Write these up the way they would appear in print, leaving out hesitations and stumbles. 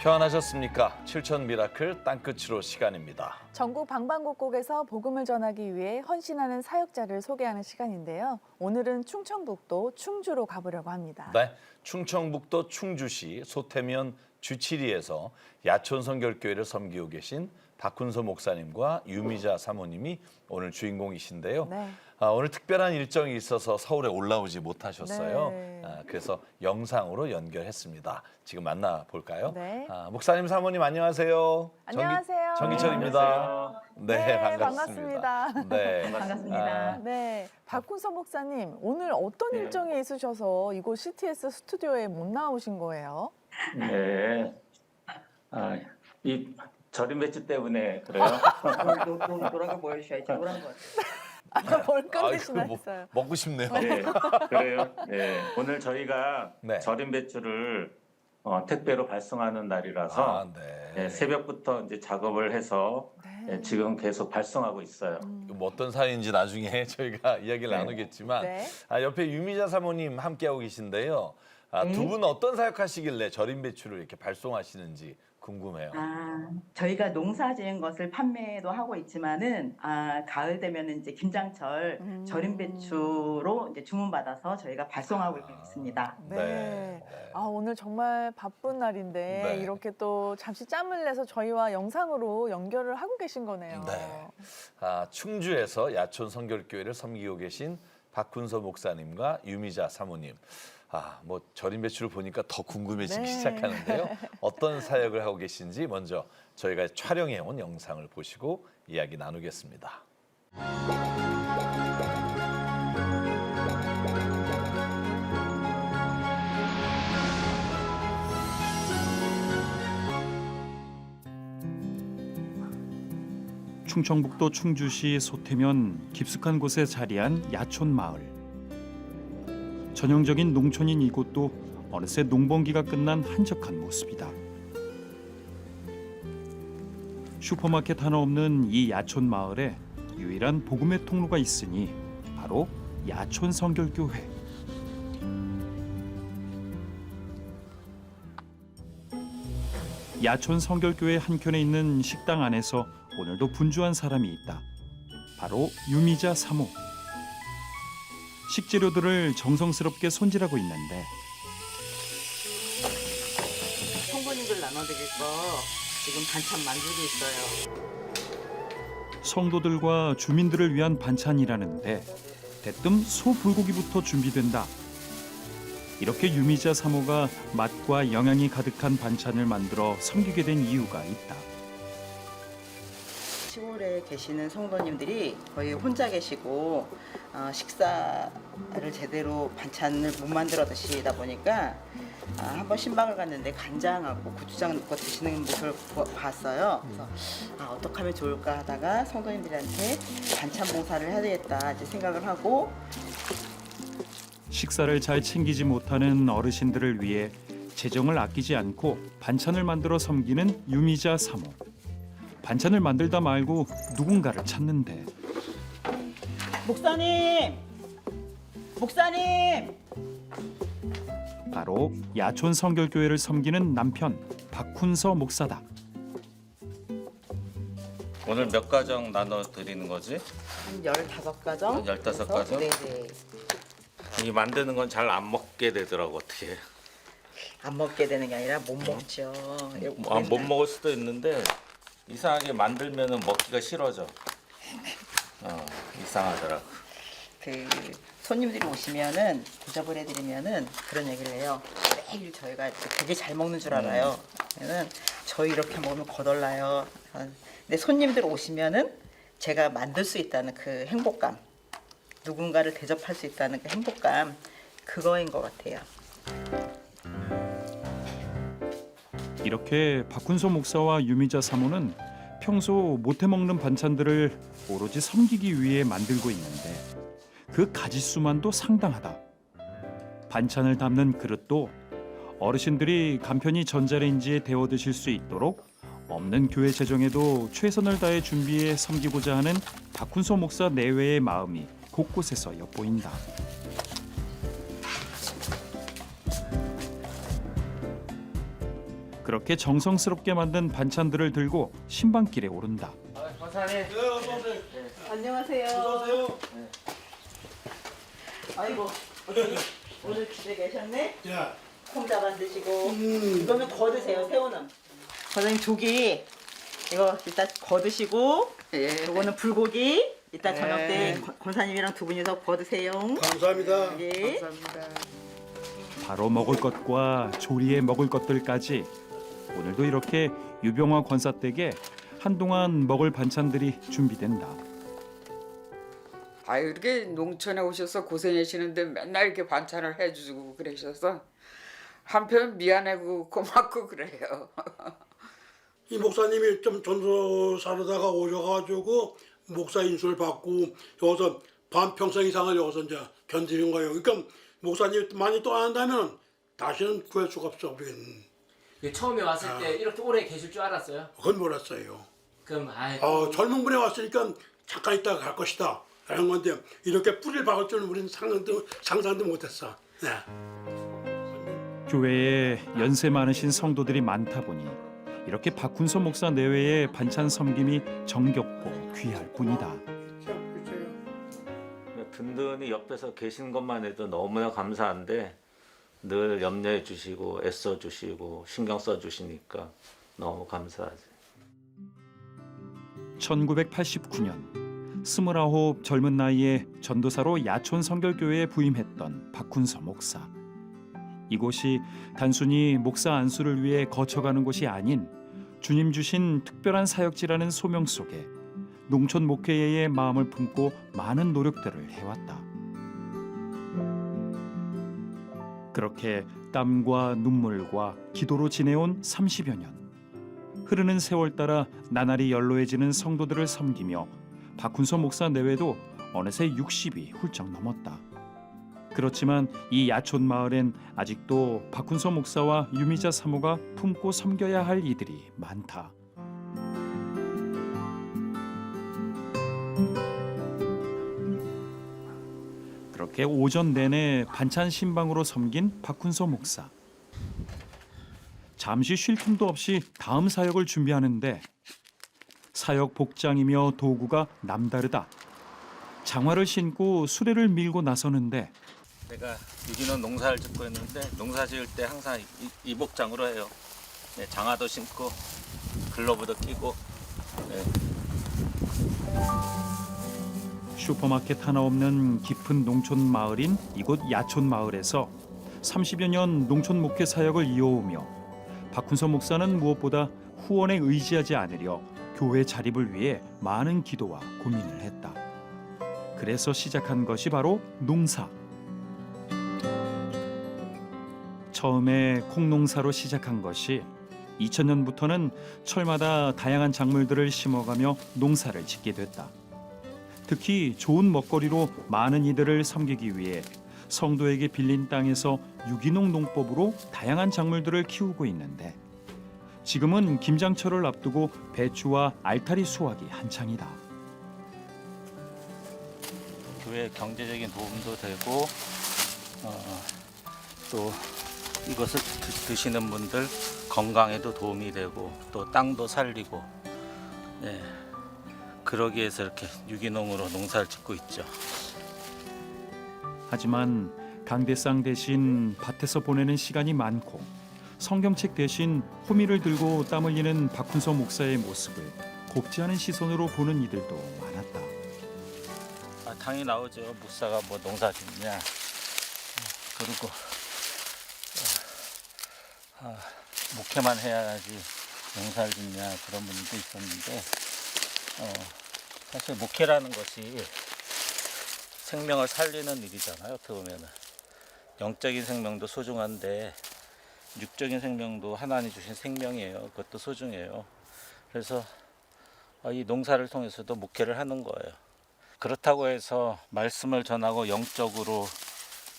평안하셨습니까? 7천 미라클 땅끝으로 시간입니다. 전국 방방곡곡에서 복음을 전하기 위해 헌신하는 사역자를 소개하는 시간인데요. 오늘은 충청북도 충주로 가보려고 합니다. 네, 충청북도 충주시 소태면 주치리에서 야촌선결교회를 섬기고 계신 박훈서 목사님과 유미자 사모님이 오늘 주인공이신데요. 네. 오늘 특별한 일정이 있어서 서울에 올라오지 못하셨어요. 네. 그래서 영상으로 연결했습니다. 지금 만나볼까요? 네. 목사님, 사모님 안녕하세요. 안녕하세요. 정기철입니다. 네, 반갑습니다. 네, 반갑습니다. 네, 박훈서 목사님, 오늘 어떤 일정이 있으셔서 이곳 CTS 스튜디오에 못 나오신 거예요? 네. 이 절임 배추 때문에 그래요? 노란 거 보여주셔야지. 노란 거. 뭘 꺼내시나 아이고, 했어요. 먹고 싶네요. 네. 그래요? 네. 오늘 저희가 네. 절임 배추를 택배로 발송하는 날이라서 네, 새벽부터 이제 작업을 해서 네. 지금 계속 발송하고 있어요. 뭐 어떤 사연인지 나중에 저희가 이야기를 네. 나누겠지만 네. 옆에 유미자 사모님 함께하고 계신데요. 두 분 어떤 사역하시길래 절임 배추를 이렇게 발송하시는지 궁금해요. 저희가 농사 지은 것을 판매도 하고 있지만은 가을 되면은 이제 김장철 절임 배추로 이제 주문받아서 저희가 발송하고 있습니다. 네. 오늘 정말 바쁜 날인데 네. 이렇게 또 잠시 짬을 내서 저희와 영상으로 연결을 하고 계신 거네요. 네. 충주에서 야촌 선결교회를 섬기고 계신 박훈서 목사님과 유미자 사모님. 뭐 절임 배추를 보니까 더 궁금해지기 네. 시작하는데요. 어떤 사역을 하고 계신지 먼저 저희가 촬영해 온 영상을 보시고 이야기 나누겠습니다. 충청북도 충주시 소태면 깊숙한 곳에 자리한 야촌 마을. 전형적인 농촌인 이곳도 어느새 농번기가 끝난 한적한 모습이다. 슈퍼마켓 하나 없는 이 야촌 마을에 유일한 복음의 통로가 있으니 바로 야촌 선결교회. 야촌 선결교회 한켠에 있는 식당 안에서 오늘도 분주한 사람이 있다. 바로 유미자 사모. 식재료들을 정성스럽게 손질하고 있는데 성도님들 나눠드릴 거 지금 반찬 만들고 있어요. 성도들과 주민들을 위한 반찬이라는데 대뜸 소불고기부터 준비된다. 이렇게 유미자 사모가 맛과 영양이 가득한 반찬을 만들어 섬기게 된 이유가 있다. 시골에 계시는 성도님들이 거의 혼자 계시고 식사를 제대로 반찬을 못 만들어 드시다 보니까 한번 신방을 갔는데 간장하고 고추장 넣고 드시는 모습을 봤어요. 그래서 어떻게 하면 좋을까 하다가 성도님들한테 반찬 봉사를 해야 되겠다 이제 생각을 하고 식사를 잘 챙기지 못하는 어르신들을 위해 재정을 아끼지 않고 반찬을 만들어 섬기는 유미자 사모. 반찬을 만들다 말고 누군가를 찾는데 목사님! 바로 야촌 선결교회를 섬기는 남편 박훈서 목사다. 오늘 몇 가정 나눠 드리는 거지? 한 15가정? 15가정? 네네. 이 만드는 건 잘 안 먹게 되더라고 어떻게. 안 먹게 되는 게 아니라 못 먹죠. 못 먹을 수도 있는데 이상하게 만들면은 먹기가 싫어져. 이상하더라고. 그 손님들이 오시면은 대접을 해드리면은 그런 얘기를 해요. 매일 저희가 되게 잘 먹는 줄 알아요. 그러면은 저희 이렇게 먹으면 거덜나요. 근데 손님들 오시면은 제가 만들 수 있다는 그 행복감, 누군가를 대접할 수 있다는 그 행복감, 그거인 것 같아요. 이렇게 박훈서 목사와 유미자 사모는 평소 못해 먹는 반찬들을 오로지 섬기기 위해 만들고 있는데 그 가짓수만도 상당하다. 반찬을 담는 그릇도 어르신들이 간편히 전자레인지에 데워 드실 수 있도록 없는 교회 재정에도 최선을 다해 준비해 섬기고자 하는 박훈서 목사 내외의 마음이 곳곳에서 엿보인다. 그렇게 정성스럽게 만든 반찬들을 들고 신방길에 오른다. 권사님. 안녕하세요. 아이고 오늘 집에 계셨네? 야, 콩다 만드시고 이거는 거드세요. 새우는. 과장님 조기 이거 일단 거드시고 이거는 불고기 이따 저녁 때 권사님이랑 두 분이서 거드세요. 감사합니다. 예. 바로 먹을 것과 조리에 먹을 것들까지 오늘도 이렇게 유병화 권사 댁에 한동안 먹을 반찬들이 준비된다. 아유 이렇게 농촌에 오셔서 고생하시는데 맨날 이렇게 반찬을 해주고 그러셔서 한편 미안하고 고맙고 그래요. 이 목사님이 좀 전도 사르다가 오셔가지고 목사 인수를 받고 여기서 반평생 이상을 여기서 이제 견디는 거예요. 그러니까 목사님 많이 떠난다면 다시는 구할 수가 없어. 우리는. 처음에 왔을 때 이렇게 오래 계실 줄 알았어요? 그건 몰랐어요. 그럼 젊은 분에 왔으니까 잠깐 있다가 갈 것이다 라는 건데 이렇게 뿌리를 박을 줄은 우리는 상상도 못했어. 네. 교회에 연세 많으신 성도들이 많다 보니 이렇게 박훈서 목사 내외의 반찬 섬김이 정겹고 귀할 뿐이다. 든든히 옆에서 계신 것만 해도 너무나 감사한데 늘 염려해 주시고 애써 주시고 신경 써 주시니까 너무 감사하지. 1989년 29 젊은 나이에 전도사로 야촌 성결교회에 부임했던 박훈서 목사. 이곳이 단순히 목사 안수를 위해 거쳐가는 곳이 아닌 주님 주신 특별한 사역지라는 소명 속에 농촌 목회의 마음을 품고 많은 노력들을 해왔다. 그렇게 땀과 눈물과 기도로 지내온 30여 년. 흐르는 세월 따라 나날이 연로해지는 성도들을 섬기며 박훈서 목사 내외도 어느새 60이 훌쩍 넘었다. 그렇지만 이 야촌 마을엔 아직도 박훈서 목사와 유미자 사모가 품고 섬겨야 할 이들이 많다. 그렇게 오전 내내 반찬 신방으로 섬긴 박훈서 목사. 잠시 쉴 틈도 없이 다음 사역을 준비하는데 사역 복장이며 도구가 남다르다. 장화를 신고 수레를 밀고 나서는데 내가 유기농 농사를 짓고 있는데 농사 지을 때 항상 이 복장으로 해요. 네, 장화도 신고 글러브도 끼고. 네. 슈퍼마켓 하나 없는 깊은 농촌 마을인 이곳 야촌 마을에서 30여 년 농촌 목회 사역을 이어오며 박훈서 목사는 무엇보다 후원에 의지하지 않으려 교회 자립을 위해 많은 기도와 고민을 했다. 그래서 시작한 것이 바로 농사. 처음에 콩농사로 시작한 것이 2000년부터는 철마다 다양한 작물들을 심어가며 농사를 짓게 됐다. 특히 좋은 먹거리로 많은 이들을 섬기기 위해 성도에게 빌린 땅에서 유기농 농법으로 다양한 작물들을 키우고 있는데 지금은 김장철을 앞두고 배추와 알타리 수확이 한창이다. 교회 경제적인 도움도 되고 또 이것을 드시는 분들 건강에도 도움이 되고 또 땅도 살리고 네, 그러기 위해서 이렇게 유기농으로 농사를 짓고 있죠. 하지만 강대상 대신 밭에서 보내는 시간이 많고 성경책 대신 호미를 들고 땀 흘리는 박훈서 목사의 모습을 곱지 않은 시선으로 보는 이들도 많았다. 당연히 나오죠. 목사가 뭐 농사 짓냐. 그리고 목회만 해야지 농사를 짓냐 그런 분도 있었는데 사실 목회라는 것이 생명을 살리는 일이잖아요. 어떻게 보면은 영적인 생명도 소중한데 육적인 생명도 하나님 주신 생명이에요. 그것도 소중해요. 그래서 이 농사를 통해서도 목회를 하는 거예요. 그렇다고 해서 말씀을 전하고 영적으로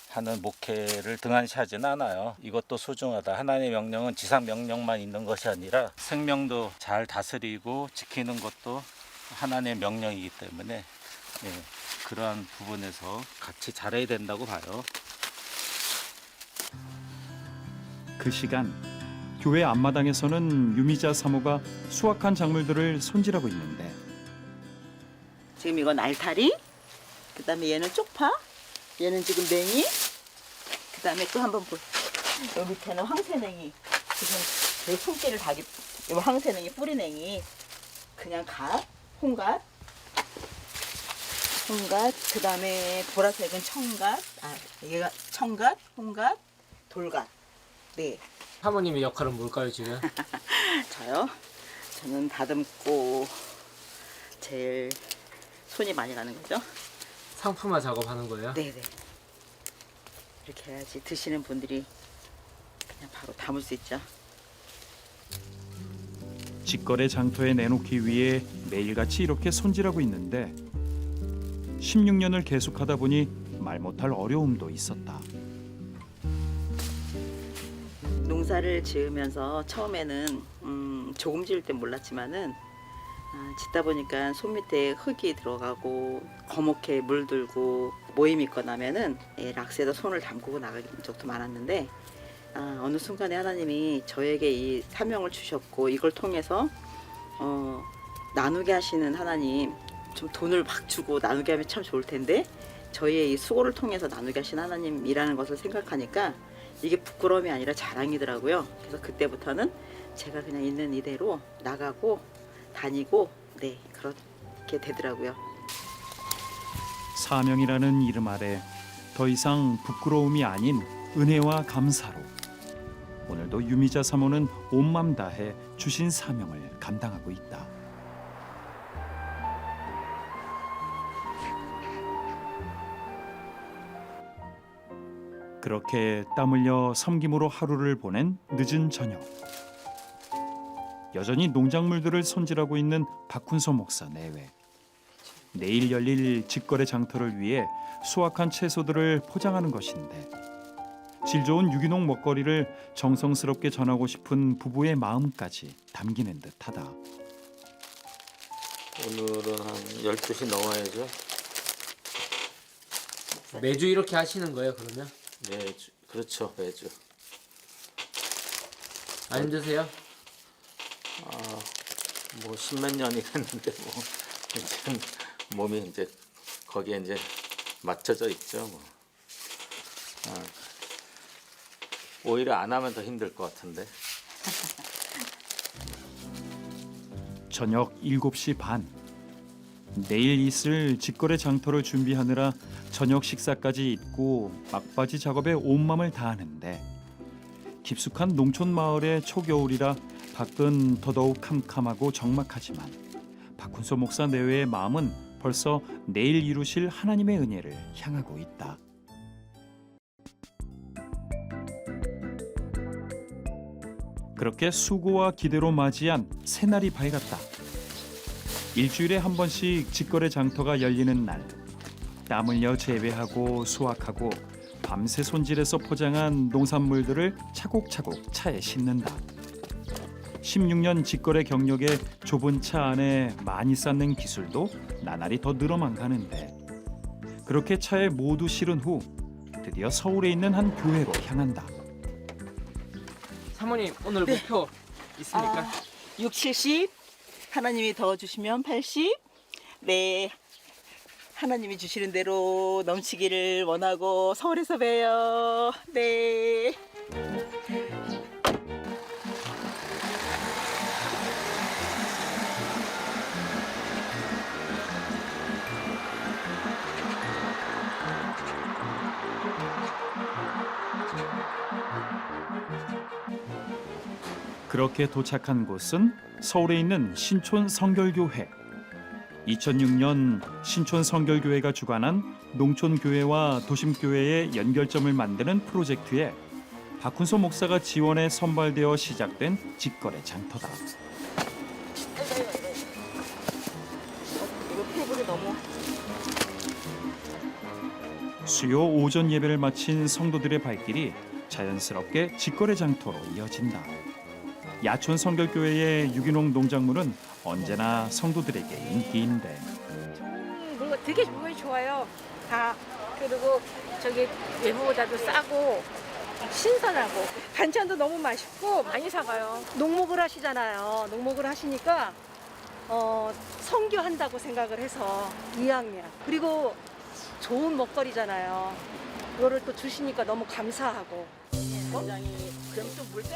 하는 목회를 등한시하지는 않아요. 이것도 소중하다. 하나님의 명령은 지상 명령만 있는 것이 아니라 생명도 잘 다스리고 지키는 것도 하나님의 명령이기 때문에 그러한 부분에서 같이 잘해야 된다고 봐요. 그 시간 교회 앞마당에서는 유미자 사모가 수확한 작물들을 손질하고 있는데 지금 이건 알타리, 그다음에 얘는 쪽파, 얘는 지금 냉이, 그다음에 또 한번 요 밑에는 황새냉이. 지금 내 손길을 닭이 요 황새냉이 뿌리냉이, 그냥 홍갓, 그다음에 보라색은 청갓, 얘가 청갓, 홍갓, 돌갓. 네. 사모님의 역할은 뭘까요 지금? 저요? 저는 다듬고 제일 손이 많이 가는 거죠. 상품화 작업하는 거예요? 네네. 이렇게 해야지 드시는 분들이 그냥 바로 담을 수 있죠. 직거래 장터에 내놓기 위해 매일같이 이렇게 손질하고 있는데 16년을 계속하다 보니 말 못할 어려움도 있었다. 농사를 지으면서 처음에는 조금 지을 땐 몰랐지만은 짓다 보니까 손 밑에 흙이 들어가고 거목해 물들고 모임 있거나 하면은 락스에다 손을 담그고 나간 적도 많았는데 어느 순간에 하나님이 저에게 이 사명을 주셨고 이걸 통해서 나누게 하시는 하나님, 좀 돈을 막 주고 나누게 하면 참 좋을 텐데 저희의 이 수고를 통해서 나누게 하신 하나님이라는 것을 생각하니까 이게 부끄러움이 아니라 자랑이더라고요. 그래서 그때부터는 제가 그냥 있는 이대로 나가고 다니고 네 그렇게 되더라고요. 사명이라는 이름 아래 더 이상 부끄러움이 아닌 은혜와 감사로 오늘도 유미자 사모는 온맘 다해 주신 사명을 감당하고 있다. 그렇게 땀 흘려 섬김으로 하루를 보낸 늦은 저녁. 여전히 농작물들을 손질하고 있는 박훈서 목사 내외. 내일 열릴 직거래 장터를 위해 수확한 채소들을 포장하는 것인데 질 좋은 유기농 먹거리를 정성스럽게 전하고 싶은 부부의 마음까지 담기는 듯하다. 오늘은 한 12시 넘어야죠. 매주 이렇게 하시는 거예요 그러면? 매주, 그렇죠, 매주. 안 힘드세요? 뭐 십몇 년이 됐는데 뭐 지금 몸이 이제 거기에 이제 맞춰져 있죠. 뭐. 오히려 안 하면 더 힘들 것 같은데. 저녁 7시 반. 내일 있을 직거래 장터를 준비하느라 저녁 식사까지 잊고 막바지 작업에 온 맘을 다하는데 깊숙한 농촌 마을의 초겨울이라 밖은 더더욱 캄캄하고 적막하지만 박훈서 목사 내외의 마음은 벌써 내일 이루실 하나님의 은혜를 향하고 있다. 그렇게 수고와 기대로 맞이한 새날이 밝았다. 일주일에 한 번씩 직거래 장터가 열리는 날. 땀 흘려 재배하고 수확하고 밤새 손질해서 포장한 농산물들을 차곡차곡 차에 싣는다. 16년 직거래 경력에 좁은 차 안에 많이 쌓는 기술도 나날이 더 늘어만 가는데 그렇게 차에 모두 실은 후 드디어 서울에 있는 한 교회로 향한다. 사모님 오늘 목표 있습니까? 6, 70, 하나님이 더 주시면 80. 네, 하나님이 주시는 대로 넘치기를 원하고 서울에서 봬요. 네. 그렇게 도착한 곳은 서울에 있는 신촌 성결교회. 2006년 신촌 성결교회가 주관한 농촌교회와 도심교회의 연결점을 만드는 프로젝트에 박훈서 목사가 지원해 선발되어 시작된 직거래 장터다. 이거 테이블이 너무 수요 오전 예배를 마친 성도들의 발길이 자연스럽게 직거래 장터로 이어진다. 야촌 성결교회의 유기농 농작물은 언제나 성도들에게 인기인데 물건 되게 물건이 좋아요. 다 그리고 저기 외부보다도 싸고 신선하고 반찬도 너무 맛있고 많이 사가요. 농목을 하시잖아요. 농목을 하시니까 선교한다고 생각을 해서 2학년. 그리고 좋은 먹거리잖아요. 이거를 또 주시니까 너무 감사하고.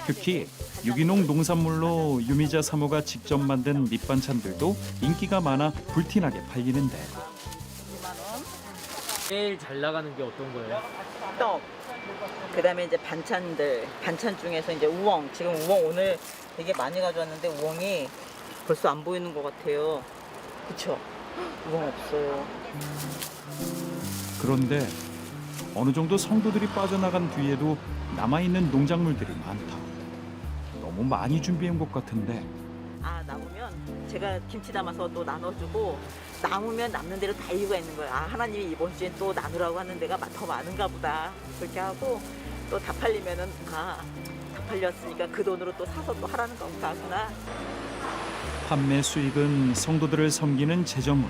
특히 유기농 농산물로 유미자 사모가 직접 만든 밑반찬들도 인기가 많아 불티나게 팔리는데 제일 잘 나가는 게 어떤 거예요? 떡. 그다음에 이제 반찬들. 반찬 중에서 이제 우엉. 지금 우엉 오늘 되게 많이 가져왔는데 우엉이 벌써 안 보이는 것 같아요. 그렇죠? 우엉 없어요. 그런데 어느 정도 성도들이 빠져나간 뒤에도 남아있는 농작물들이 많다. 너무 많이 준비한 것 같은데 아, 남으면 제가 김치 담아서 또 나눠주고 남으면 남는 대로 다 이유가 있는 거예요. 아, 하나님이 이번 주엔 또 나누라고 하는 데가 더 많은가 보다. 그렇게 하고 또 다 팔리면은 다 팔렸으니까 그 돈으로 또 사서 또 하라는 건가 하구나. 판매 수익은 성도들을 섬기는 재정으로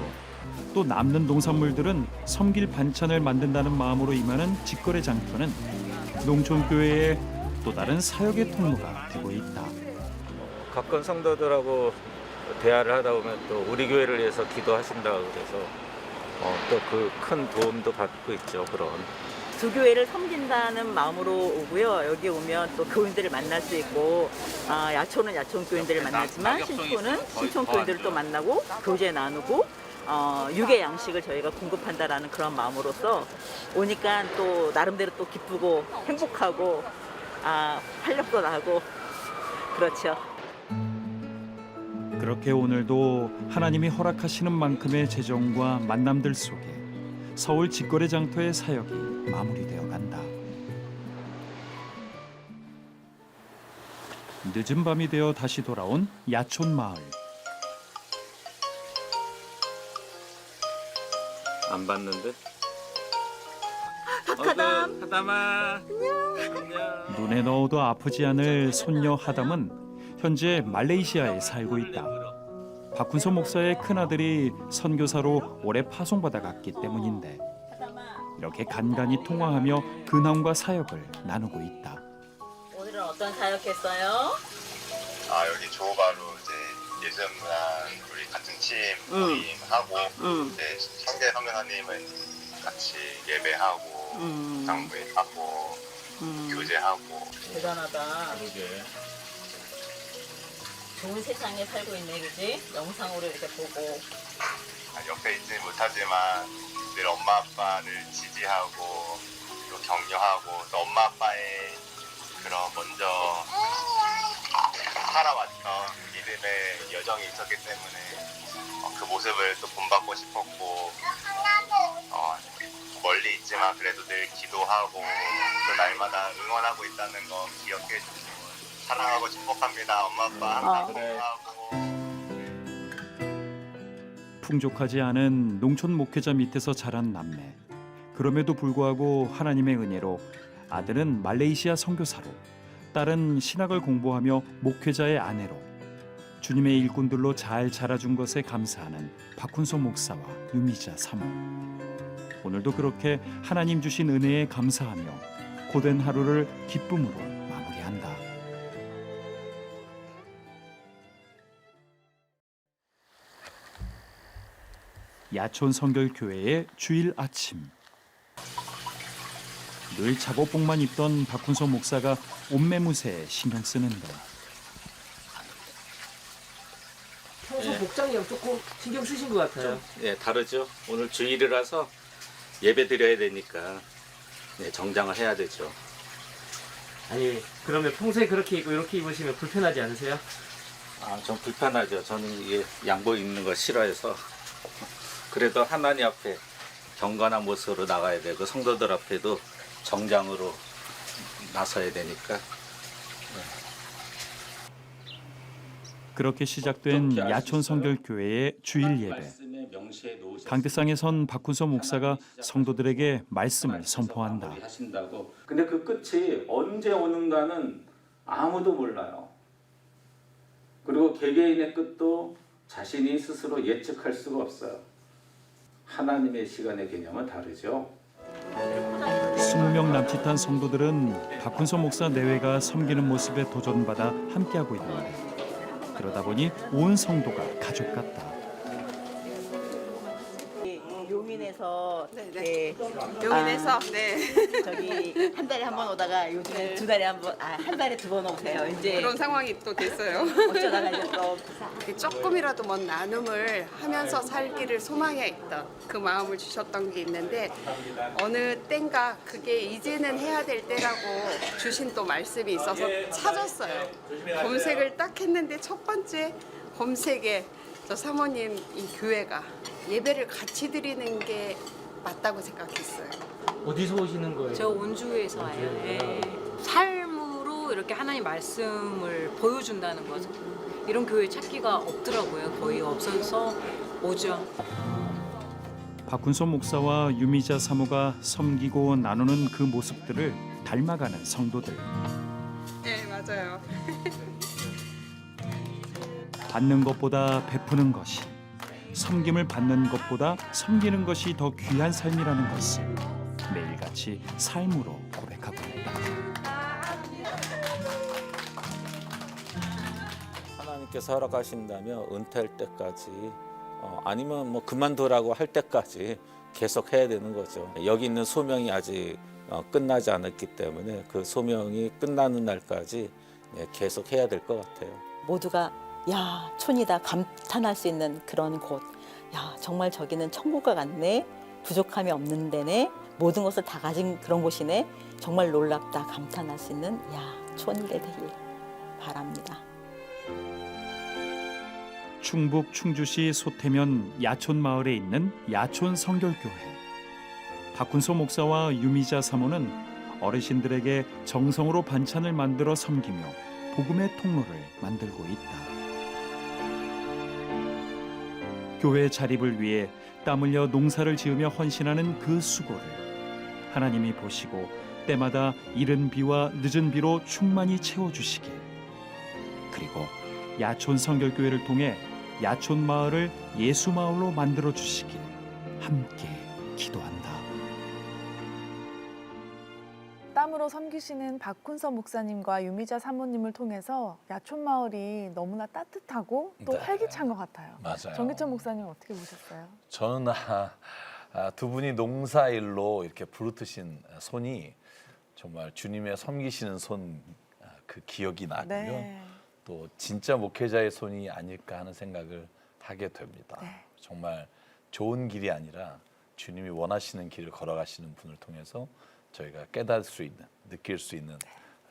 또 남는 농산물들은 섬길 반찬을 만든다는 마음으로 임하는 직거래 장터는 농촌교회의 또 다른 사역의 통로가 되고 있다. 가까운 성도들하고 대화를 하다 보면 또 우리 교회를 위해서 기도하신다고 그래서 또 그 큰 도움도 받고 있죠. 그런. 두 교회를 섬긴다는 마음으로 오고요. 여기 오면 또 교인들을 만날 수 있고 야초는 야촌 교인들을 만나지만 신촌은 신촌 교인들을 또 만나고 교제 나누고 유괴 양식을 저희가 공급한다라는 그런 마음으로서 오니까 또 나름대로 또 기쁘고 행복하고 활력도 나고 그렇죠. 그렇게 오늘도 하나님이 허락하시는 만큼의 재정과 만남들 속에 서울 직거래 장터의 사역이 마무리되어 간다. 늦은 밤이 되어 다시 돌아온 야촌 마을. 안 봤는데? 하담. 하담아. 안녕. 눈에 넣어도 아프지 않을 손녀 하담은 현재 말레이시아에 살고 있다. 박훈서 목사의 큰아들이 선교사로 올해 파송받아 갔기 때문인데 이렇게 간간히 통화하며 근황과 사역을 나누고 있다. 오늘은 어떤 사역했어요? 여기 조바로 이제 예전문안 우리 같은 팀 모임하고 이제 성대 선교사님은 같이 예배하고 장부회하고 교제하고. 대단하다. 좋은 세상에 살고 있네, 그지? 영상으로 이렇게 보고. 옆에 있지는 못하지만 늘 엄마 아빠를 지지하고 또 격려하고 또 엄마 아빠의 그런 먼저 살아왔던 믿음의 여정이 있었기 때문에 그 모습을 또 본받고 싶었고 멀리 있지만 그래도 늘 기도하고 또 날마다 응원하고 있다는 거 기억해 주시고 사랑하고 축복합니다. 엄마 아빠 항상 건강하고. 풍족하지 않은 농촌 목회자 밑에서 자란 남매. 그럼에도 불구하고 하나님의 은혜로 아들은 말레이시아 선교사로, 딸은 신학을 공부하며 목회자의 아내로 주님의 일꾼들로 잘 자라준 것에 감사하는 박훈서 목사와 유미자 사모. 오늘도 그렇게 하나님 주신 은혜에 감사하며 고된 하루를 기쁨으로 마무리한다. 야촌 성결교회의 주일 아침. 늘 작업복만 입던 박훈서 목사가 옷매무새에 신경 쓰는데 평소 복장이랑 조금 신경 쓰신 것 같아요. 예, 다르죠. 오늘 주일이라서 예배 드려야 되니까 정장을 해야 되죠. 아니 그러면 평소에 그렇게 입고 이렇게 입으시면 불편하지 않으세요? 좀 불편하죠. 저는 이게 양복 입는 걸 싫어해서. 그래도 하나님 앞에 경건한 모습으로 나가야 되고 성도들 앞에도 정장으로 나서야 되니까. 그렇게 시작된 야촌 성결교회의 주일 예배. 강대상에 선 박훈서 목사가 성도들에게 말씀을 선포한다. 하신다고. 근데 그 끝이 언제 오는가는 아무도 몰라요. 그리고 개개인의 끝도 자신이 스스로 예측할 수가 없어요. 하나님의 시간의 개념은 다르죠. 20명 남짓한 성도들은 박훈서 목사 내외가 섬기는 모습에 도전받아 함께하고 있는데 그러다 보니 온 성도가 가족 같다. 용인에서 네. 용인에서 네. 저기 한 달에 한 번 오다가 요즘에 두 달에 한 번, 한 달에 두 번 오세요. 이제 그런 상황이 또 됐어요. 어쩌다가 이제 또 조금이라도 뭔 나눔을 하면서 살기를 소망해 있던 그 마음을 주셨던 게 있는데 어느 땐가 그게 이제는 해야 될 때라고 주신 또 말씀이 있어서 찾았어요. 검색을 딱 했는데 첫 번째 검색에 저 사모님 이 교회가 예배를 같이 드리는 게 맞다고 생각했어요. 어디서 오시는 거예요? 저 온주에서 와요. 예. 삶으로 이렇게 하나님 말씀을 보여준다는 거죠. 이런 교회 찾기가 없더라고요. 거의 없어서 오죠. 박훈서 목사와 유미자 사모가 섬기고 나누는 그 모습들을 닮아가는 성도들. 네, 맞아요. 받는 것보다 베푸는 것이, 섬김을 받는 것보다 섬기는 것이 더 귀한 삶이라는 것을 매일같이 삶으로 고백하고 있다. 하나님께서 허락하신다면 은퇴할 때까지 아니면 뭐 그만두라고 할 때까지 계속 해야 되는 거죠. 여기 있는 소명이 아직 끝나지 않았기 때문에 그 소명이 끝나는 날까지 계속 해야 될 것 같아요. 모두가 야, 촌이다 감탄할 수 있는 그런 곳. 야, 정말 저기는 천국과 같네. 부족함이 없는 데네. 모든 것을 다 가진 그런 곳이네. 정말 놀랍다 감탄할 수 있는 촌이 되길 바랍니다. 충북 충주시 소태면 야촌 마을에 있는 야촌 성결교회. 박훈서 목사와 유미자 사모는 어르신들에게 정성으로 반찬을 만들어 섬기며 복음의 통로를 만들고 있다. 교회 자립을 위해 땀 흘려 농사를 지으며 헌신하는 그 수고를 하나님이 보시고 때마다 이른 비와 늦은 비로 충만히 채워주시길, 그리고 야촌 성결교회를 통해 야촌 마을을 예수 마을로 만들어 주시길 함께 기도한다. 땀으로 섬기시는 박훈서 목사님과 유미자 사모님을 통해서 야촌 마을이 너무나 따뜻하고 또 네. 활기찬 것 같아요. 맞아요. 정기천 목사님 어떻게 보셨어요? 저는 두 분이 농사일로 이렇게 부르트신 손이 정말 주님의 섬기시는 손 그 기억이 나고요. 네. 또 진짜 목회자의 손이 아닐까 하는 생각을 하게 됩니다. 네. 정말 좋은 길이 아니라 주님이 원하시는 길을 걸어가시는 분을 통해서 저희가 깨달을 수 있는, 느낄 수 있는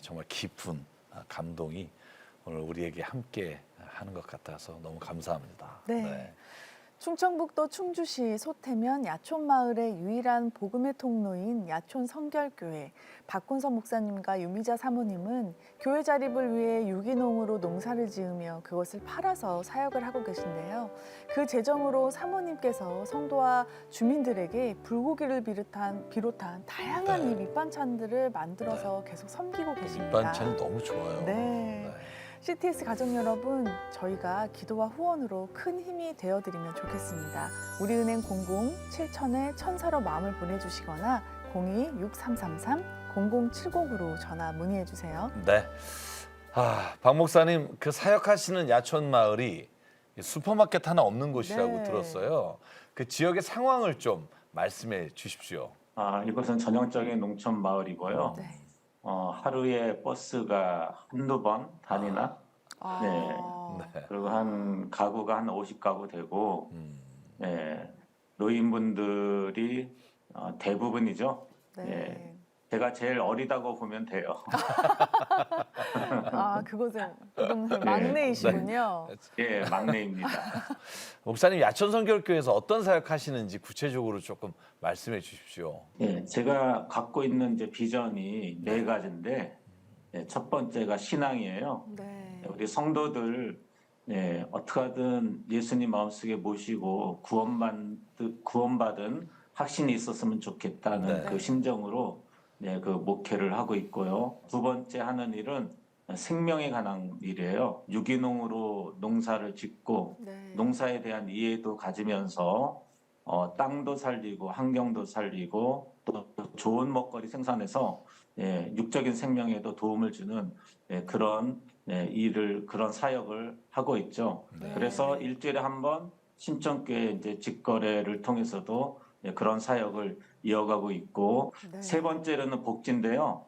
정말 깊은 감동이 오늘 우리에게 함께 하는 것 같아서 너무 감사합니다. 네. 충청북도 충주시 소태면 야촌마을의 유일한 복음의 통로인 야촌 성결교회 박훈서 목사님과 유미자 사모님은 교회 자립을 위해 유기농으로 농사를 지으며 그것을 팔아서 사역을 하고 계신데요. 그 재정으로 사모님께서 성도와 주민들에게 불고기를 비롯한 다양한 이 밑반찬들을 만들어서 계속 섬기고 계십니다. 밑반찬이 너무 좋아요. 네. CTS 가족 여러분, 저희가 기도와 후원으로 큰 힘이 되어드리면 좋겠습니다. 우리은행 00-7000-1000로 마음을 보내주시거나 02-6333-0070으로 전화 문의해주세요. 네. 박 목사님 그 사역하시는 야촌 마을이 슈퍼마켓 하나 없는 곳이라고 네. 들었어요. 그 지역의 상황을 좀 말씀해 주십시오. 이곳은 전형적인 농촌 마을이고요. 네. 하루에 버스가 한두 번 다니나? 네. 그리고 한 가구가 한 50가구 되고, 네. 노인분들이 대부분이죠. 네. 네. 제가 제일 어리다고 보면 돼요. 그곳은 막내이시군요. 예, 막내입니다. 목사님 야촌 성결교회에서 어떤 사역하시는지 구체적으로 조금 말씀해 주십시오. 예, 제가 갖고 있는 이제 비전이 네 가지인데, 첫 번째가 신앙이에요. 네. 우리 성도들 어떻게 하든 예수님 마음속에 모시고 구원받은 확신이 있었으면 좋겠다는 그 심정으로 그 목회를 하고 있고요. 두 번째 하는 일은 생명에 관한 일이에요. 유기농으로 농사를 짓고 농사에 대한 이해도 가지면서 땅도 살리고 환경도 살리고 또 좋은 먹거리 생산해서 육적인 생명에도 도움을 주는 그런 그런 사역을 하고 있죠. 네. 그래서 일주일에 한 번 신천교회 이제 직거래를 통해서도 그런 사역을 이어가고 있고 네. 세 번째로는 복지인데요.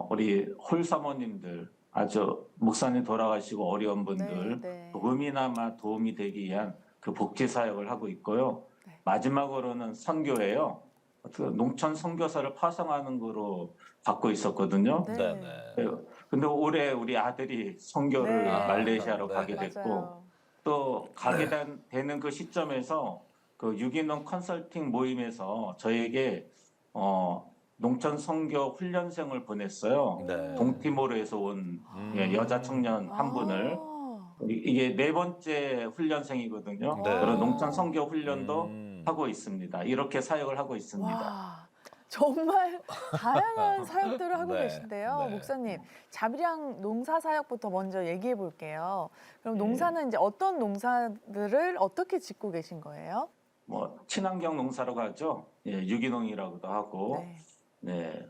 우리 홀사모님들 아주 목사님 돌아가시고 어려운 분들 네. 조금이나마 도움이 되기 위한 그 복지 사역을 하고 있고요. 네. 마지막으로는 선교예요. 그 농촌 선교사를 파송하는 거로 받고 있었거든요. 네. 네, 네. 근데 올해 우리 아들이 선교를 네. 말레이시아로 네. 가게 됐고 맞아요. 또 가게 되는 그 시점에서 그 유기농 컨설팅 모임에서 저에게 농촌 선교 훈련생을 보냈어요. 네. 동티모르에서 온 여자 청년 한 분을 이게 4번째 훈련생이거든요. 네. 그런 농촌 선교 훈련도 하고 있습니다. 이렇게 사역을 하고 있습니다. 와, 정말 다양한 사역들을 하고 네, 계신데요. 네. 목사님, 자비랑 농사 사역부터 먼저 얘기해 볼게요. 그럼 농사는 이제 어떤 농사들을 어떻게 짓고 계신 거예요? 뭐 친환경 농사라고 하죠. 유기농이라고도 하고, 네.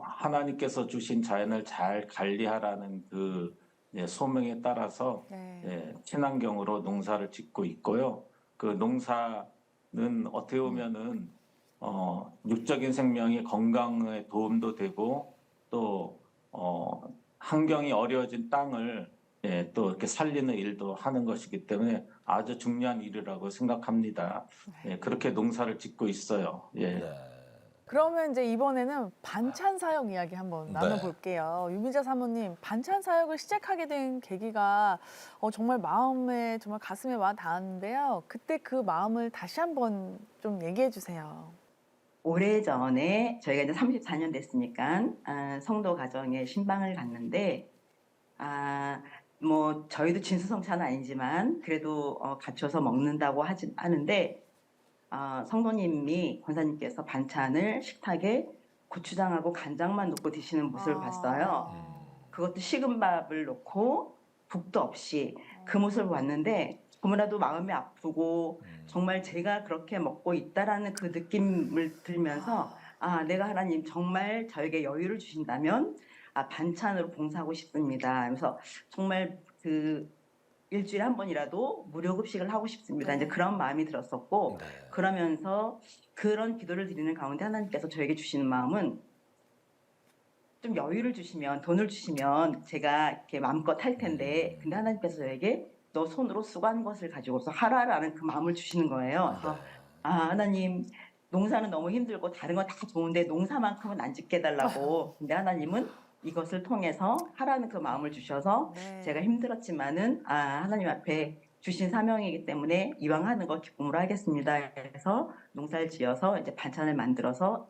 하나님께서 주신 자연을 잘 관리하라는 그 소명에 따라서 네. 친환경으로 농사를 짓고 있고요. 그 농사는 어떻게 보면은 육적인 생명의 건강에 도움도 되고 또 환경이 어려워진 땅을 또 이렇게 살리는 일도 하는 것이기 때문에 아주 중요한 일이라고 생각합니다. 그렇게 농사를 짓고 있어요. 네. 그러면 이제 이번에는 반찬 사역 이야기 한번 네. 나눠볼게요. 유미자 사모님, 반찬 사역을 시작하게 된 계기가 정말 마음에, 정말 가슴에 와 닿았는데요. 그때 그 마음을 다시 한번 좀 얘기해 주세요. 오래전에 저희가 이제 34년 됐으니까 성도 가정에 신방을 갔는데 뭐 저희도 진수성찬은 아니지만 그래도 갖춰서 먹는다고 하는데 성도님이 권사님께서 반찬을 식탁에 고추장하고 간장만 넣고 드시는 모습을 봤어요. 그것도 식은 밥을 넣고 국도 없이 그 모습을 봤는데 너무나도 마음이 아프고 정말 제가 그렇게 먹고 있다라는 그 느낌을 들면서 내가 하나님 정말 저에게 여유를 주신다면 반찬으로 봉사하고 싶습니다. 그래서 정말 그 일주일에 한 번이라도 무료 급식을 하고 싶습니다. 이제 그런 마음이 들었었고 네. 그러면서 그런 기도를 드리는 가운데 하나님께서 저에게 주시는 마음은 좀 여유를 주시면 돈을 주시면 제가 이렇게 마음껏 할 텐데 근데 하나님께서 저에게 너 손으로 수고한 것을 가지고서 하라라는 그 마음을 주시는 거예요. 그래서 하나님 농사는 너무 힘들고 다른 건 다 좋은데 농사만큼은 안 짓게 해달라고. 근데 하나님은 이것을 통해서 하라는 그 마음을 주셔서 제가 힘들었지만은 하나님 앞에 주신 사명이기 때문에 이왕 하는 거 기쁨으로 하겠습니다. 그래서 농사를 지어서 이제 반찬을 만들어서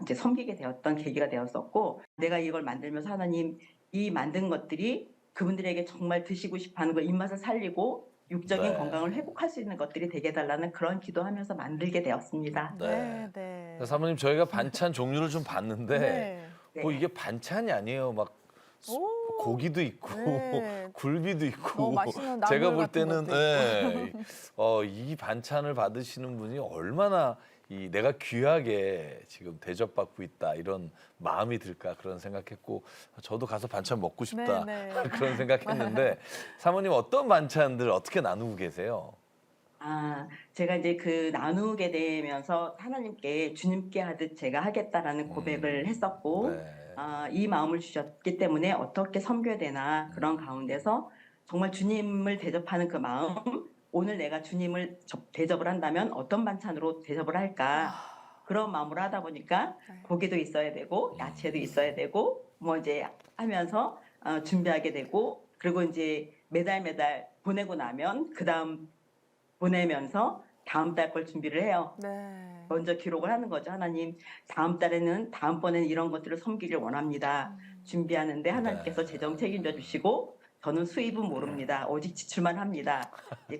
이제 섬기게 되었던 계기가 되었었고 내가 이걸 만들면서 하나님 이 만든 것들이 그분들에게 정말 드시고 싶어하는 거 입맛을 살리고 육적인 건강을 회복할 수 있는 것들이 되게 해달라는 그런 기도하면서 만들게 되었습니다. 네. 사모님 저희가 반찬 종류를 좀 봤는데 네. 뭐 이게 반찬이 아니에요. 막 고기도 있고 네. 굴비도 있고 맛있는 제가 나물 볼 같은 때는 것도 이 반찬을 받으시는 분이 얼마나 내가 귀하게 지금 대접받고 있다 이런 마음이 들까 그런 생각했고 저도 가서 반찬 먹고 싶다 그런 생각했는데 사모님 어떤 반찬들 어떻게 나누고 계세요? 제가 이제 그 나누게 되면서 하나님께 주님께 하듯 제가 하겠다라는 고백을 했었고 이 마음을 주셨기 때문에 어떻게 섬겨야 되나 그런 가운데서 정말 주님을 대접하는 그 마음 오늘 내가 주님을 대접을 한다면 어떤 반찬으로 대접을 할까 그런 마음으로 하다 보니까 고기도 있어야 되고 야채도 있어야 되고 뭐 이제 하면서 준비하게 되고 그리고 이제 매달 보내고 나면 그 다음 보내면서 다음 달 걸 준비를 해요. 먼저 기록을 하는 거죠. 하나님 다음 달에는 다음번에는 이런 것들을 섬기길 원합니다. 준비하는데 하나님께서 재정 책임져 주시고 저는 수입은 모릅니다. 오직 지출만 합니다.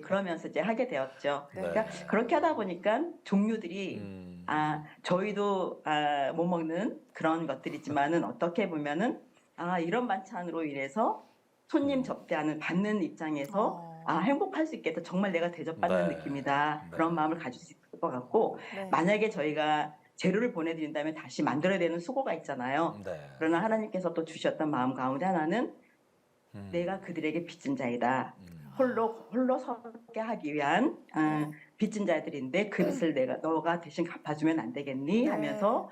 그러면서 이제 하게 되었죠. 그러니까 그렇게 하다 보니까 종류들이 저희도 못 먹는 그런 것들이지만은 어떻게 보면은 이런 반찬으로 인해서 손님 접대하는 받는 입장에서 행복할 수 있겠다. 정말 내가 대접받는 느낌이다. 그런 마음을 가질 수 있을 것 같고 만약에 저희가 재료를 보내드린다면 다시 만들어야 되는 수고가 있잖아요. 네. 그러나 하나님께서 또 주셨던 마음 가운데 하나는 내가 그들에게 빚진 자이다. 홀로 서게 하기 위한 빚진 자들인데 그 빚을 너가 대신 갚아주면 안 되겠니? 하면서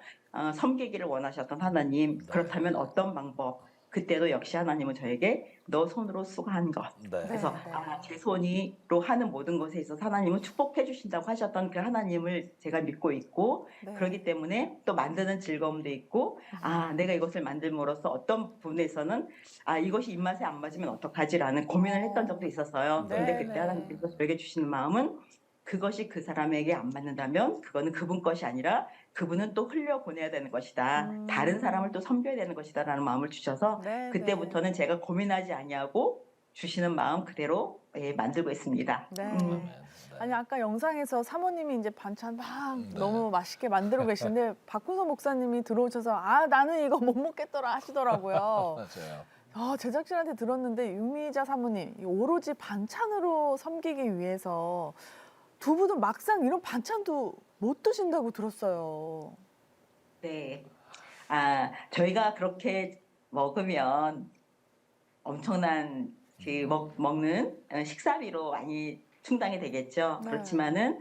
섬기기를 원하셨던 하나님. 그렇다면 어떤 방법? 그때도 역시 하나님은 저에게 너 손으로 수고한 것. 네. 그래서 제 손으로 하는 모든 것에 있어서 하나님은 축복해 주신다고 하셨던 그 하나님을 제가 믿고 있고 그렇기 때문에 또 만드는 즐거움도 있고 내가 이것을 만들므로써 어떤 부분에서는 이것이 입맛에 안 맞으면 어떡하지라는 고민을 했던 적도 있었어요. 그런데 그때 하나님께서 저에게 주시는 마음은 그것이 그 사람에게 안 맞는다면 그거는 그분 것이 아니라 그분은 또 흘려보내야 되는 것이다. 다른 사람을 또 섬겨야 되는 것이다 라는 마음을 주셔서 그때부터는 제가 고민하지 아니하고 주시는 마음 그대로 만들고 있습니다. 아니 아까 영상에서 사모님이 이제 반찬 막 너무 맛있게 만들고 계신데 박훈서 목사님이 들어오셔서 나는 이거 못 먹겠더라 하시더라고요. 맞아요. 제작진한테 들었는데 유미자 사모님 오로지 반찬으로 섬기기 위해서 두 분은 막상 이런 반찬도 못 드신다고 들었어요. 네. 저희가 그렇게 먹으면 엄청난 먹는 식사비로 많이 충당이 되겠죠. 그렇지만은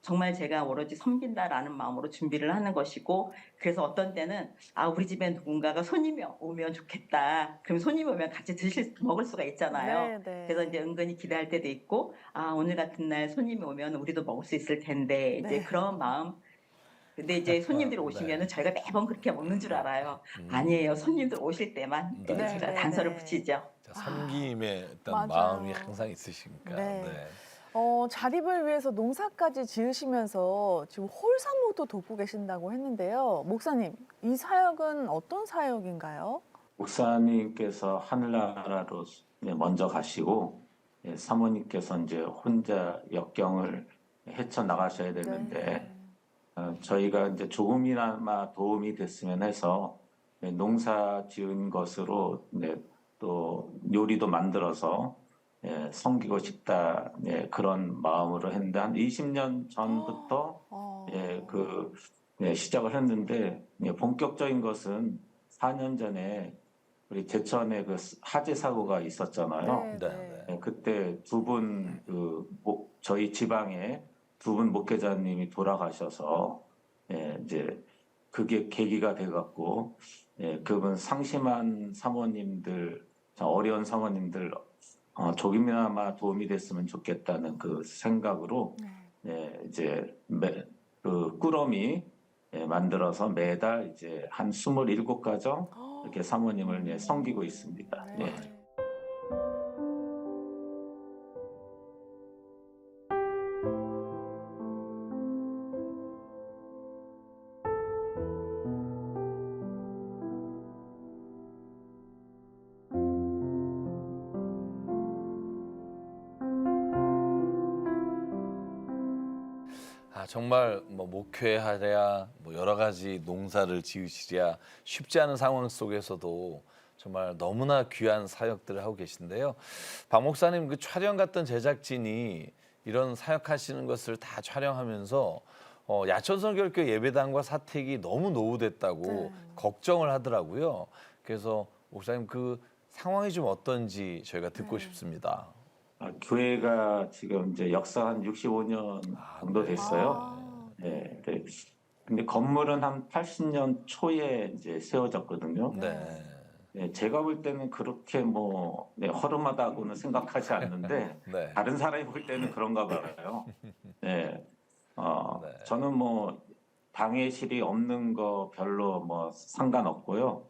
정말 제가 오로지 섬긴다라는 마음으로 준비를 하는 것이고 그래서 어떤 때는 우리 집에 누군가가 손님이 오면 좋겠다. 그럼 손님이 오면 같이 먹을 수가 있잖아요. 그래서 이제 은근히 기대할 때도 있고 오늘 같은 날 손님이 오면 우리도 먹을 수 있을 텐데 이제 그런 마음. 근데 이제 손님들이 오시면은 저희가 매번 그렇게 먹는 줄 알아요. 아니에요. 손님들 오실 때만 제가 단서를 붙이죠. 섬김의 어떤 맞아요. 마음이 항상 있으시니까. 자립을 위해서 농사까지 지으시면서 지금 홀사모도 돕고 계신다고 했는데요. 목사님, 이 사역은 어떤 사역인가요? 목사님께서 하늘나라로 먼저 가시고 사모님께서 이제 혼자 역경을 헤쳐 나가셔야 되는데 저희가 이제 조금이나마 도움이 됐으면 해서 농사 지은 것으로 또 요리도 만들어서 섬기고 싶다 그런 마음으로 했는데 한 20년 전부터 시작을 했는데 본격적인 것은 4년 전에 우리 제천에 그 화재 사고가 있었잖아요. 그때 저희 지방에 두 분 목회자님이 돌아가셔서 이제 그게 계기가 돼갖고 그분 상심한 사모님들, 어려운 사모님들 조금이나마 도움이 됐으면 좋겠다는 그 생각으로 이제 그 꾸러미 만들어서 매달 이제 한 27가정 이렇게 사모님을 섬기고 있습니다. 정말 뭐 목회하랴 뭐 여러 가지 농사를 지으시랴 쉽지 않은 상황 속에서도 정말 너무나 귀한 사역들을 하고 계신데요. 박 목사님 그 촬영 갔던 제작진이 이런 사역하시는 것을 다 촬영하면서 야천성결교 예배당과 사택이 너무 노후됐다고 걱정을 하더라고요. 그래서 목사님 그 상황이 좀 어떤지 저희가 듣고 싶습니다. 교회가 지금 이제 역사 한 65년 정도 됐어요. 근데 건물은 한 80년 초에 이제 세워졌거든요. 제가 볼 때는 그렇게 허름하다고는 생각하지 않는데 다른 사람이 볼 때는 그런가 봐요. 저는 방해실이 없는 거 별로 상관없고요.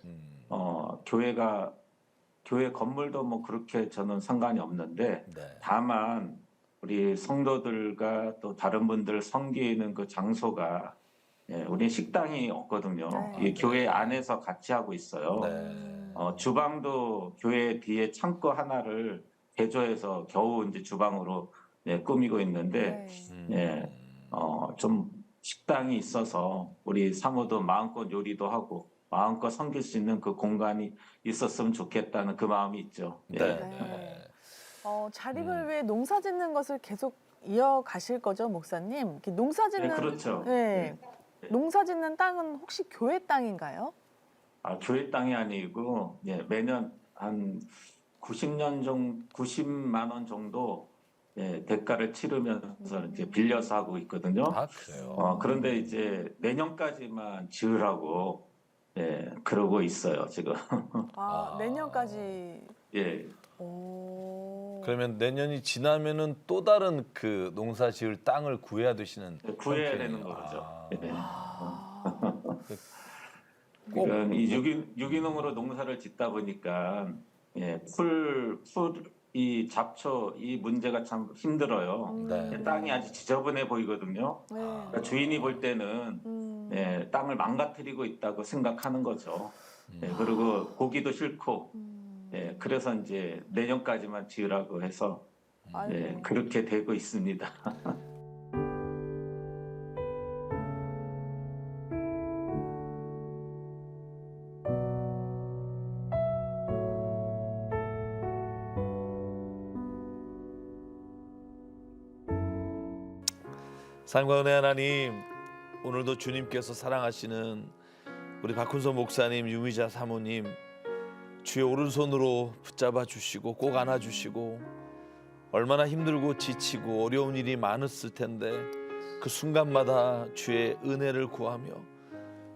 교회 건물도 그렇게 저는 상관이 없는데 다만 우리 성도들과 또 다른 분들 섬기는 그 장소가 우리 식당이 없거든요. 이 교회 안에서 같이 하고 있어요. 주방도 교회 뒤에 창고 하나를 개조해서 겨우 이제 주방으로 꾸미고 있는데 좀 식당이 있어서 우리 사모도 마음껏 요리도 하고 마음껏 섬길 수 있는 그 공간이 있었으면 좋겠다는 그 마음이 있죠. 자립을 위해 농사 짓는 것을 계속 이어가실 거죠, 목사님? 농사 짓는 그렇죠. 농사짓는 땅은 혹시 교회 땅인가요? 교회 땅이 아니고 매년 한 90만 원 정도 대가를 치르면서 이제 빌려서 하고 있거든요. 아, 그래요? 그런데 이제 내년까지만 지으라고 그러고 있어요 지금. 내년까지. 예. 그러면 내년이 지나면은 또 다른 그 농사 지을 땅을 구해야 되시는 구해야 형편이에요. 되는 거죠. 꼭 그러니까 이 유기농으로 농사를 짓다 보니까 이 잡초 이 문제가 참 힘들어요. 네. 땅이 아주 지저분해 보이거든요. 그러니까 주인이 볼 때는 땅을 망가뜨리고 있다고 생각하는 거죠. 그리고 보기도 싫고 그래서 이제 내년까지만 지으라고 해서 그렇게 되고 있습니다. 삶과 은혜 하나님, 오늘도 주님께서 사랑하시는 우리 박훈서 목사님, 유미자 사모님 주의 오른손으로 붙잡아 주시고 꼭 안아 주시고 얼마나 힘들고 지치고 어려운 일이 많았을 텐데 그 순간마다 주의 은혜를 구하며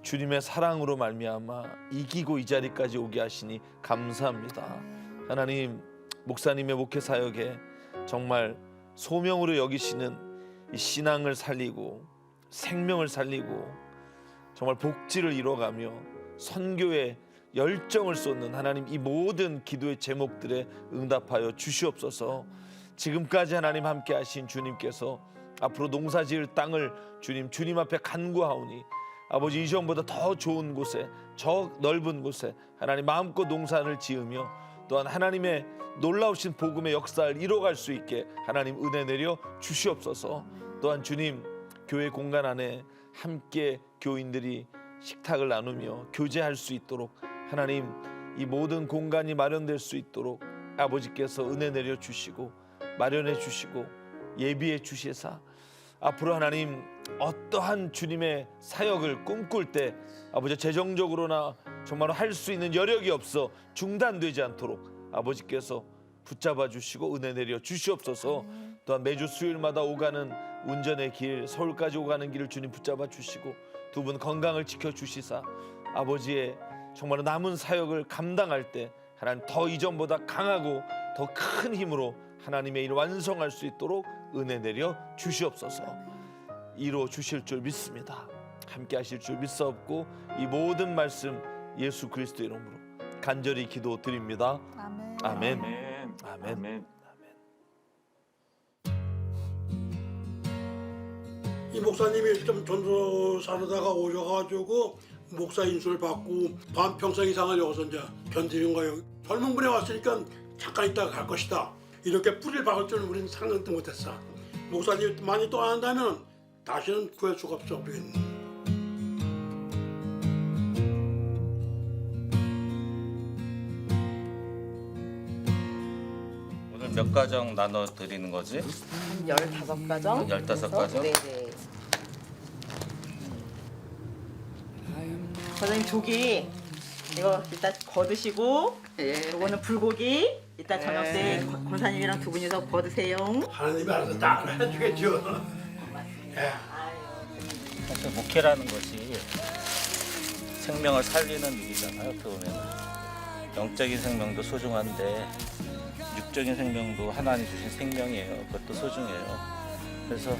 주님의 사랑으로 말미암아 이기고 이 자리까지 오게 하시니 감사합니다. 하나님, 목사님의 목회 사역에 정말 소명으로 여기시는 이 신앙을 살리고 생명을 살리고 정말 복지를 이뤄가며 선교에 열정을 쏟는 하나님, 이 모든 기도의 제목들에 응답하여 주시옵소서. 지금까지 하나님 함께 하신 주님께서 앞으로 농사지을 땅을 주님 앞에 간구하오니 아버지, 이전보다 더 좋은 곳에, 저 넓은 곳에 하나님 마음껏 농사를 지으며 또한 하나님의 놀라우신 복음의 역사를 이뤄갈 수 있게 하나님 은혜 내려 주시옵소서. 또한 주님, 교회 공간 안에 함께 교인들이 식탁을 나누며 교제할 수 있도록 하나님, 이 모든 공간이 마련될 수 있도록 아버지께서 은혜 내려 주시고 마련해 주시고 예비해 주시사 앞으로 하나님 어떠한 주님의 사역을 꿈꿀 때 아버지 재정적으로나 정말로 할 수 있는 여력이 없어 중단되지 않도록 아버지께서 붙잡아 주시고 은혜 내려 주시옵소서. 또한 매주 수요일마다 오가는 운전의 길, 서울까지 오가는 길을 주님 붙잡아 주시고 두 분 건강을 지켜 주시사 아버지의 정말 남은 사역을 감당할 때 하나님 더 이전보다 강하고 더 큰 힘으로 하나님의 일 완성할 수 있도록 은혜 내려 주시옵소서. 이루어 주실 줄 믿습니다. 함께 하실 줄 믿사옵고 이 모든 말씀 예수 그리스도의 이름으로 간절히 기도드립니다. 아멘. 아멘. 아멘. 아멘. 아멘. 이 목사님이 좀 전도 사르다가 오셔가지고 목사 인수를 받고 반평생 이상을 여기서 이제 견디는 거예요. 젊은 분에 왔으니까 잠깐 있다가 갈 것이다. 이렇게 뿌리를 박을 줄은 우리는 상상도 못했어. 목사님이 많이 떠난다면 다시는 구할 수가 없어. 우리는. 오늘 몇 가정 나눠 드리는 거지? 15가정? 15가정? 네네. 선생님, 조기 이거 일단 거드시고, 이거는 불고기 이따 저녁 때 권사님이랑 두 분이서 거드세요. 하나님이 알아서 다 해주겠죠. 사실 목회라는 것이 생명을 살리는 일이잖아요. 어떻게 보면 영적인 생명도 소중한데 육적인 생명도 하나님 주신 생명이에요. 그것도 소중해요. 그래서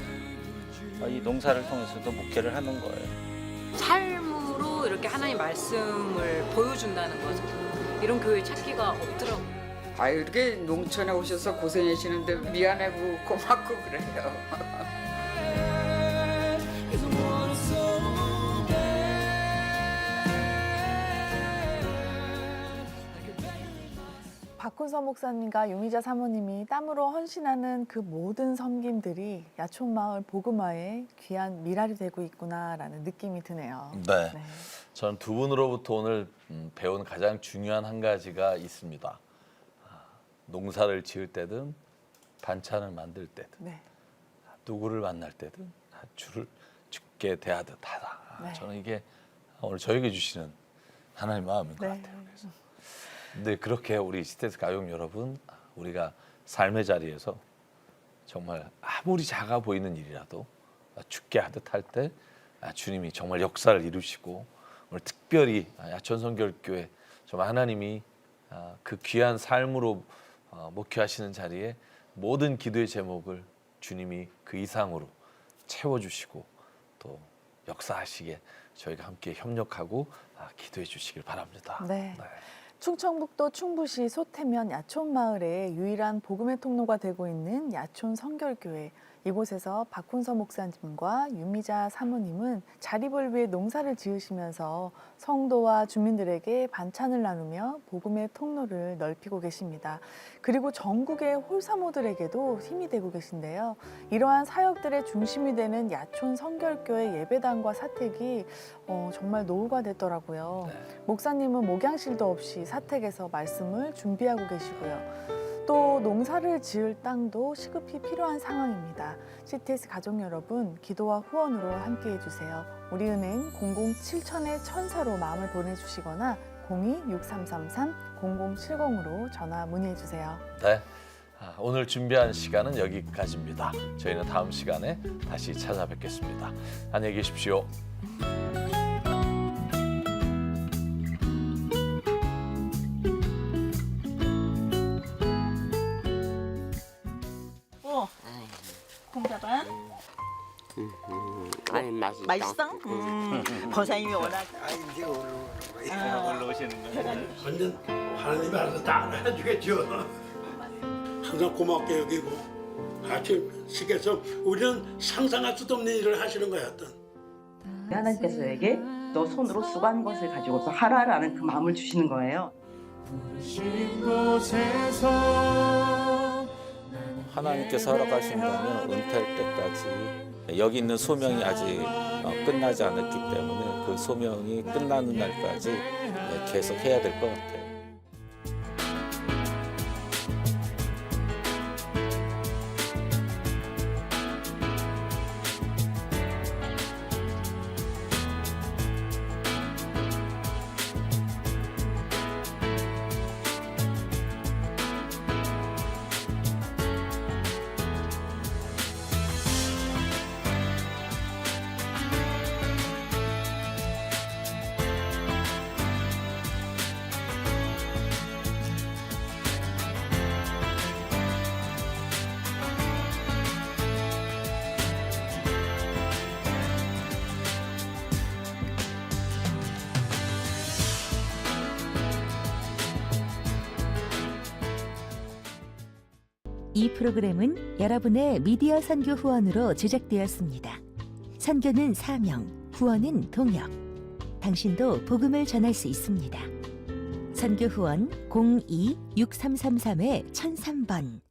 이 농사를 통해서도 목회를 하는 거예요. 삶으로 이렇게 하나님 말씀을 보여준다는 거죠. 이런 교회 찾기가 없더라고요. 아유, 이렇게 농촌에 오셔서 고생하시는데 미안하고 고맙고 그래요. 박훈서 목사님과 유미자 사모님이 땀으로 헌신하는 그 모든 섬김들이 야촌마을 복음화의 귀한 미랄이 되고 있구나라는 느낌이 드네요. 네. 저는 두 분으로부터 오늘 배운 가장 중요한 한 가지가 있습니다. 농사를 지을 때든 반찬을 만들 때든 누구를 만날 때든 주를 죽게 대하듯 하다. 네. 저는 이게 오늘 저에게 주시는 하나님 마음인 것 네. 같아요. 그래서. 근데 그렇게 우리 시스템스 가족 여러분, 우리가 삶의 자리에서 정말 아무리 작아 보이는 일이라도 죽게 하듯 할 때 주님이 정말 역사를 이루시고 오늘 특별히 야천성결교회 정말 하나님이 그 귀한 삶으로 목회하시는 자리에 모든 기도의 제목을 주님이 그 이상으로 채워주시고 또 역사하시게 저희가 함께 협력하고 기도해 주시길 바랍니다. 네. 충청북도 충북시 소태면 야촌마을의 유일한 복음의 통로가 되고 있는 야촌 성결교회. 이곳에서 박훈서 목사님과 유미자 사모님은 자립을 위해 농사를 지으시면서 성도와 주민들에게 반찬을 나누며 복음의 통로를 넓히고 계십니다. 그리고 전국의 홀사모들에게도 힘이 되고 계신데요. 이러한 사역들의 중심이 되는 야촌 성결교회 예배당과 사택이 정말 노후가 됐더라고요. 목사님은 목양실도 없이 사택에서 말씀을 준비하고 계시고요. 또 농사를 지을 땅도 시급히 필요한 상황입니다. CTS 가족 여러분, 기도와 후원으로 함께해 주세요. 우리은행 007,000-1000로 마음을 보내주시거나 02-6333-0070으로 전화 문의해 주세요. 네, 오늘 준비한 시간은 여기까지입니다. 저희는 다음 시간에 다시 찾아뵙겠습니다. 안녕히 계십시오. 콩자반 아니 맛있다. 맛있어? 권사님이 워낙 올라오시는 거예요. 완전 하나님이 알아서 다 해주겠죠. 항상 고맙게 여기고 같이 시켜서 우리는 상상할 수도 없는 일을 하시는 거야. 하나님께서 에게 너 손으로 수고한 것을 가지고서 하라라는 그 마음을 주시는 거예요. 하나님께서 허락하신다면 은퇴할 때까지 여기 있는 소명이 아직 끝나지 않았기 때문에 그 소명이 끝나는 날까지 계속 해야 될 것 같아요. 이 프로그램은 여러분의 미디어 선교 후원으로 제작되었습니다. 선교는 사명, 후원은 동역. 당신도 복음을 전할 수 있습니다. 선교 후원 02-6333-1003번